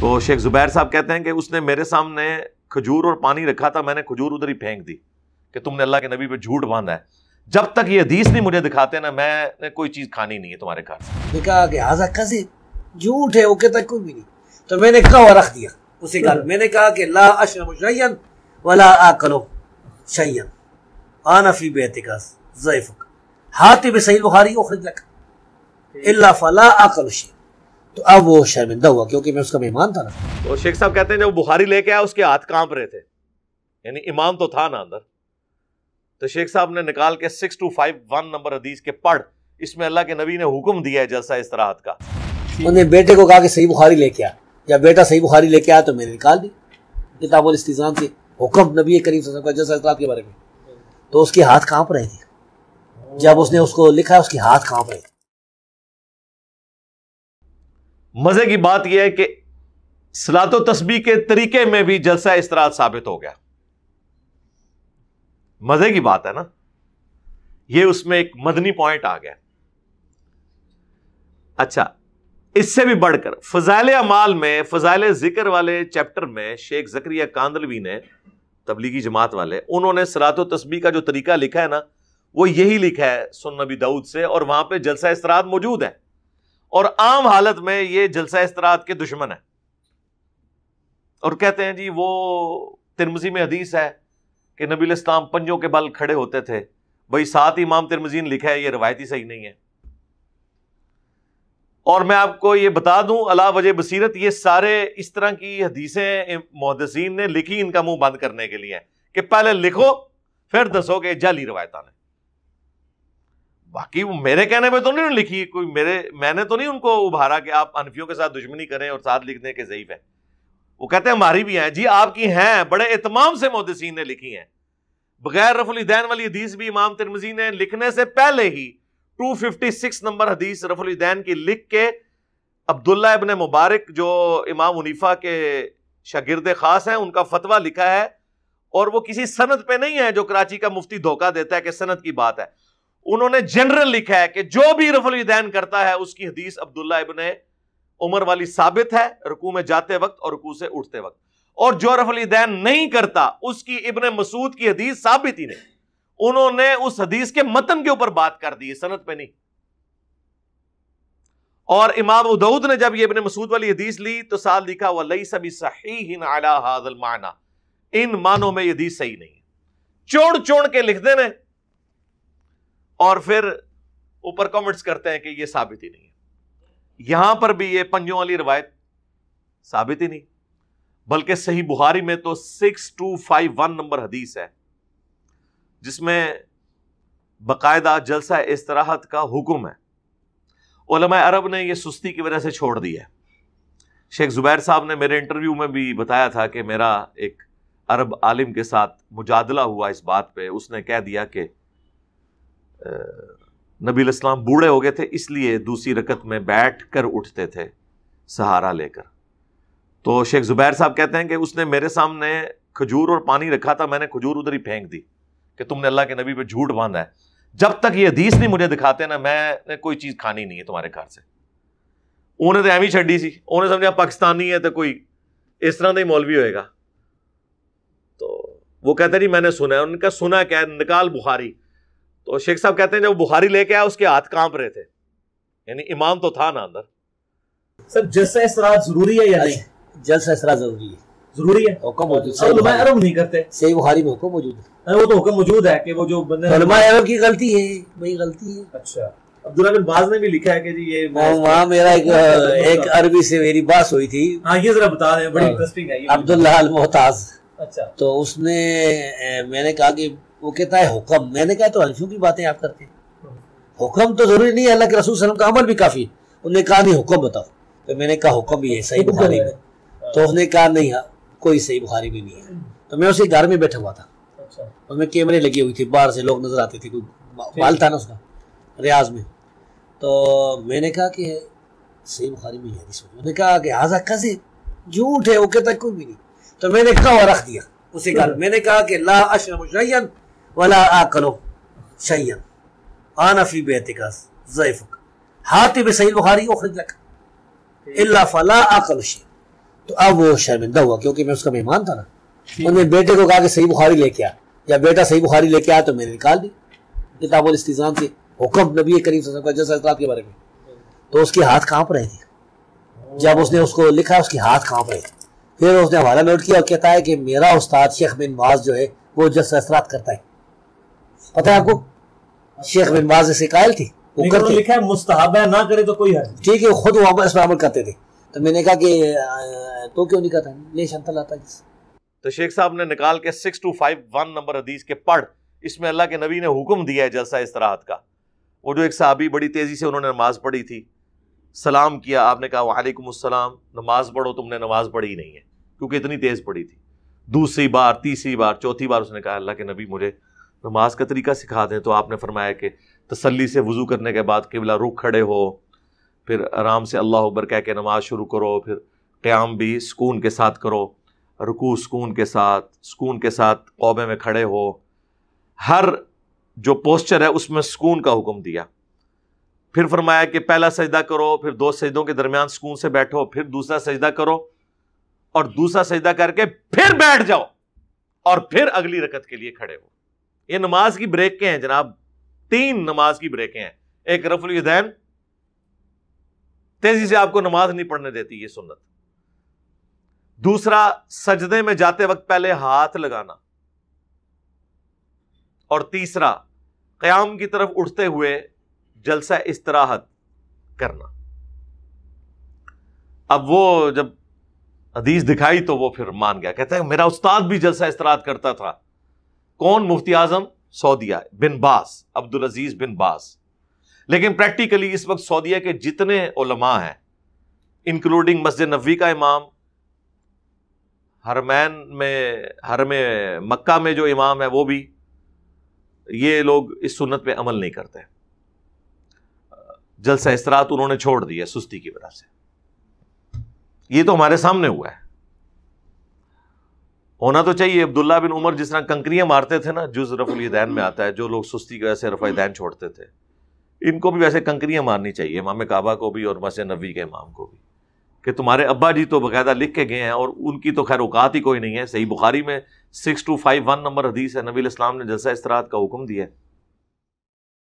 تو شیخ زبیر صاحب کہتے ہیں کہ اس نے میرے سامنے کھجور اور پانی رکھا تھا، میں نے کھجور ادھر ہی پھینک دی کہ تم نے اللہ کے نبی پہ جھوٹ باندھا ہے، جب تک یہ حدیث نہیں مجھے دکھاتے نا میں نے کوئی چیز کھانی نہیں ہے تمہارے گھر سے۔ کہا کہ ہاذا کذب، جھوٹ ہے، وہ کہتا کوئی بھی نہیں۔ تو میں نے کہا رکھ دیا اسی گھر، میں نے کہا کہ لا اشرب شیئا ولا آکل شیئا انا فی بیتک ضیفک حاتب صحیح بخاری اخرج لک الا فلا آکل شیئا۔ تو اب وہ شرمندہ ہوا کیونکہ میں اس کا مہمان تھا نا۔ تو شیخ صاحب کہتے ہیں جب بخاری لے کے آیا اس کے ہاتھ کانپ رہے تھے، یعنی امام تو تھا نا اندر، تو شیخ صاحب نے نکال کے 6251 نمبر حدیث کے پڑھ، اس میں اللہ کے نبی نے حکم دیا ہے جلسہ استراحت کا۔ انہوں نے بیٹے کو کہا کہ صحیح بخاری لے کے آ، جب بیٹا صحیح بخاری لے کے آیا تو میں نے نکال دی کتاب الاستئذان سے حکم نبی کریم صلی اللہ علیہ وسلم کا جلسہ استراحت کے بارے میں، تو اس کے ہاتھ کانپ رہے تھے جب اس نے اس کو لکھا، اس کے ہاتھ کانپ رہے تھے۔ مزے کی بات یہ ہے کہ صلاۃ و تسبیح کے طریقے میں بھی جلسہ استراحت ثابت ہو گیا۔ مزے کی بات ہے نا، یہ اس میں ایک مدنی پوائنٹ آ گیا۔ اچھا، اس سے بھی بڑھ کر فضائل اعمال میں، فضائل ذکر والے چیپٹر میں شیخ زکریا کاندلوی نے، تبلیغی جماعت والے، انہوں نے صلاۃ و تسبیح کا جو طریقہ لکھا ہے نا وہ یہی لکھا ہے سنن نبی داؤد سے، اور وہاں پہ جلسہ استراحت موجود ہے، اور عام حالت میں یہ جلسہ استراحت کے دشمن ہے، اور کہتے ہیں جی وہ ترمذی میں حدیث ہے کہ نبی علیہ السلام پنجوں کے بل کھڑے ہوتے تھے۔ بھائی ساتھ ہی امام ترمذی نے لکھا ہے، یہ روایتی صحیح نہیں ہے۔ اور میں آپ کو یہ بتا دوں علا وجہ بصیرت، یہ سارے اس طرح کی حدیثیں محدثین نے لکھی ان کا منہ بند کرنے کے لیے کہ پہلے لکھو پھر دسو کہ جعلی روایتاں نے، باقی وہ میرے کہنے پہ تو نہیں لکھی کوئی، میں نے تو نہیں ان کو ابھارا کہ آپ حنفیوں کے ساتھ دشمنی کریں اور ساتھ لکھ دیں کہ ضعیف ہے۔ وہ کہتے ہیں ہماری بھی ہیں جی، آپ کی ہیں، بڑے اہتمام سے محدثین نے لکھی ہیں۔ بغیر رفع الیدین والی حدیث بھی امام ترمذی نے لکھنے سے پہلے ہی 256 نمبر حدیث رفع الیدین کی لکھ کے عبداللہ ابن مبارک جو امام حنیفہ کے شاگرد خاص ہیں ان کا فتویٰ لکھا ہے، اور وہ کسی سند پہ نہیں ہے جو کراچی کا مفتی دھوکہ دیتا ہے کہ سند کی بات ہے، انہوں نے جنرل لکھا ہے کہ جو بھی رفع الیدین کرتا ہے اس کی حدیث عبداللہ ابن عمر والی ثابت ہے رکوع میں جاتے وقت اور رکوع سے اٹھتے وقت، اور جو رفع الیدین نہیں کرتا اس کی ابن مسعود کی حدیث ثابت ہی نہیں، انہوں نے اس حدیث کے متن کے اوپر بات کر دی، سند پہ نہیں۔ اور امام ابو داؤد نے جب یہ ابن مسعود والی حدیث لی تو ساتھ لکھا وَلَيْسَ بِصَحِيحٍ عَلَى هَذَا الْمَعْنَى، ان معنوں میں یہ حدیث صحیح نہیں ہے، چوڑ کے لکھ دینے اور پھر اوپر کمنٹس کرتے ہیں کہ یہ ثابت ہی نہیں ہے۔ یہاں پر بھی یہ پنجوں والی روایت ثابت ہی نہیں، بلکہ صحیح بخاری میں تو 6251 نمبر حدیث ہے جس میں باقاعدہ جلسہ استراحت کا حکم ہے۔ علماء عرب نے یہ سستی کی وجہ سے چھوڑ دی ہے۔ شیخ زبیر صاحب نے میرے انٹرویو میں بھی بتایا تھا کہ میرا ایک عرب عالم کے ساتھ مجادلہ ہوا اس بات پہ، اس نے کہہ دیا کہ نبی علیہ السلام بوڑھے ہو گئے تھے اس لیے دوسری رکعت میں بیٹھ کر اٹھتے تھے سہارا لے کر۔ تو شیخ زبیر صاحب کہتے ہیں کہ اس نے میرے سامنے کھجور اور پانی رکھا تھا، میں نے کھجور ادھر ہی پھینک دی کہ تم نے اللہ کے نبی پہ جھوٹ باندھا ہے، جب تک یہ حدیث نہیں مجھے دکھاتے نا میں نے کوئی چیز کھانی نہیں ہے تمہارے گھر سے۔ انہیں تو ایویں چھڈی سی، انہیں سمجھا پاکستانی ہے تو کوئی اس طرح کا ہی مولوی ہوئے گا۔ تو وہ کہتے ہیں جی میں نے سنا ہے، ان کا سنا کیا ہے، نکال بخاری۔ تو شیخ صاحب کہتے ہیں جب بخاری لے کے آیا اس کے ہاتھ کانپ رہے تھے، یعنی امام تو تھا نا اندر۔ سر جلسہ استراحت ضروری ہے یا نہیں؟ جلسہ استراحت ضروری ہے، ضروری ہے، حکم موجود ہے، علماء عرب نہیں کرتے، صحیح بخاری میں حکم موجود ہے، وہ تو حکم موجود ہے کہ وہ جو بندے علماء عرب کی غلطی ہے، وہی غلطی ہے۔ اچھا، عبداللہ بن باز نے بھی لکھا ہے کہ جی یہ وہاں میرا ایک عربی سے میری بات ہوئی تھی، ہاں یہ ذرا بتا دیں، بڑی انٹرسٹنگ ہے یہ۔ عبداللہ المحتاج، اچھا، تو اس نے میں نے کہا کہ وہ کہتا ہے حکم، میں نے کہا تو حنفیوں کی باتیں آپ کرتے ہیں، حکم تو ضروری نہیں ہے، اللہ کے رسول صلی اللہ علیہ وسلم کا عمل بھی کافی۔ انہوں نے کہا نہیں حکم بتاؤ، تو میں نے کہا حکم بھی ہے صحیح بخاری میں، تو اس نے کہا نہیں کوئی صحیح بخاری میں نہیں ہے۔ تو میں اسی گھر میں بیٹھا ہوا تھا، اس میں کیمرے لگی ہوئی تھی، باہر سے لوگ نظر آتے تھے، کوئی مال تھا نا اس کا ریاض میں۔ تو میں نے کہا کہ صحیح بخاری میں ہے، انہوں نے کہا کہ ہاذا کذب، جھوٹ ہے، وہ کہتا کوئی بھی نہیں۔ تو میں نے کہا رکھ دیا اسی گھر، میں نے کہا کہ لا اشرب شیئا ولا آکل شیئا انا فی بیتک ضیفک حاتب صحیح بخاری اخرج لک الا فلا آکل شیئا۔ تو اب وہ شرمندہ ہوا کیونکہ میں اس کا مہمان تھا نا. انہوں نے بیٹے کو کہا کہ صحیح بخاری لے کے آ, یا بیٹا صحیح بخاری لے کے آیا تو میں نے نکال دی کتاب الاستئذان سے حکم نبی کریم صلی اللہ علیہ وسلم کا جلسہ استراحت کے بارے میں. تو اس کے ہاتھ کانپ رہے تھے جب اس نے اس کو لکھا, اس کے ہاتھ کانپ رہے تھے. پھر اس نے حوالہ نوٹ کیا اور کہتا ہے کہ میرا استاد شیخ بن باز جو ہے وہ جلسہ استراحت کرتا ہے. پتہ ہے آپ کو شیخ بن باز سے قائل تھی, وہ کرتے لکھا ہے مستحب ہے, نہ کرے تو کوئی حرج نہیں. ٹھیک ہے, خود وہ اس پر عمل کرتے تھے. تو میں نے کہا کہ تو کیوں نہیں کرتا, لے شنطل آتا ہے. تو شیخ صاحب نے نکال کے 6251 نمبر حدیث کے پڑھ, اس میں اللہ کے نبی نے حکم دیا ہے جلسہ استراحت کا. وہ جو ایک صحابی بڑی تیزی سے انہوں نے نماز پڑھی تھی, سلام کیا, آپ نے کہا وعلیکم السلام, نماز پڑھو, تم نے نماز پڑھی نہیں ہے کیونکہ اتنی تیز پڑھی تھی. دوسری بار, تیسری بار, چوتھی بار اس نے کہا اللہ کے نبی مجھے نماز کا طریقہ سکھا دیں. تو آپ نے فرمایا کہ تسلی سے وضو کرنے کے بعد قبلہ رخ کھڑے ہو, پھر آرام سے اللہ اکبر کہہ کے نماز شروع کرو, پھر قیام بھی سکون کے ساتھ کرو, رکوع سکون کے ساتھ قوبے میں کھڑے ہو. ہر جو پوسچر ہے اس میں سکون کا حکم دیا. پھر فرمایا کہ پہلا سجدہ کرو, پھر 2 سجدوں کے درمیان سکون سے بیٹھو, پھر دوسرا سجدہ کرو, اور دوسرا سجدہ کر کے پھر بیٹھ جاؤ, اور پھر اگلی رکعت کے لیے کھڑے ہو. یہ نماز کی بریکیں ہیں جناب, 3 نماز کی بریکیں ہیں. ایک رفع الیدین, تیزی سے آپ کو نماز نہیں پڑھنے دیتی, یہ سنت. دوسرا سجدے میں جاتے وقت پہلے ہاتھ لگانا, اور تیسرا قیام کی طرف اٹھتے ہوئے جلسہ استراحت کرنا. اب وہ جب حدیث دکھائی تو وہ پھر مان گیا, کہتا ہے میرا استاد بھی جلسہ استراحت کرتا تھا. کون؟ مفتی اعظم سعودیہ بن باز, عبدالعزیز بن باز. لیکن پریکٹیکلی اس وقت سعودیہ کے جتنے علماء ہیں, انکلوڈنگ مسجد نبوی کا امام, حرم مکہ میں جو امام ہے وہ بھی, یہ لوگ اس سنت پہ عمل نہیں کرتے. جلسہ استراحت انہوں نے چھوڑ دیا سستی کی وجہ سے. یہ تو ہمارے سامنے ہوا ہے. ہونا تو چاہیے. عبداللہ بن عمر جس طرح کنکریاں مارتے تھے نا, جز رفع الیدین میں آتا ہے, جو لوگ سستی کی وجہ سے رفع الیدین چھوڑتے تھے, ان کو بھی ویسے کنکریاں مارنی چاہیے, امام کعبہ کو بھی اور مسجد نبوی کے امام کو بھی, کہ تمہارے ابا جی تو باقاعدہ لکھ کے گئے ہیں, اور ان کی تو خیر اوقات ہی کوئی نہیں ہے. صحیح بخاری میں 6251 نمبر حدیث ہے, نبی علیہ السلام نے جلسہ استراحت کا حکم دیا ہے.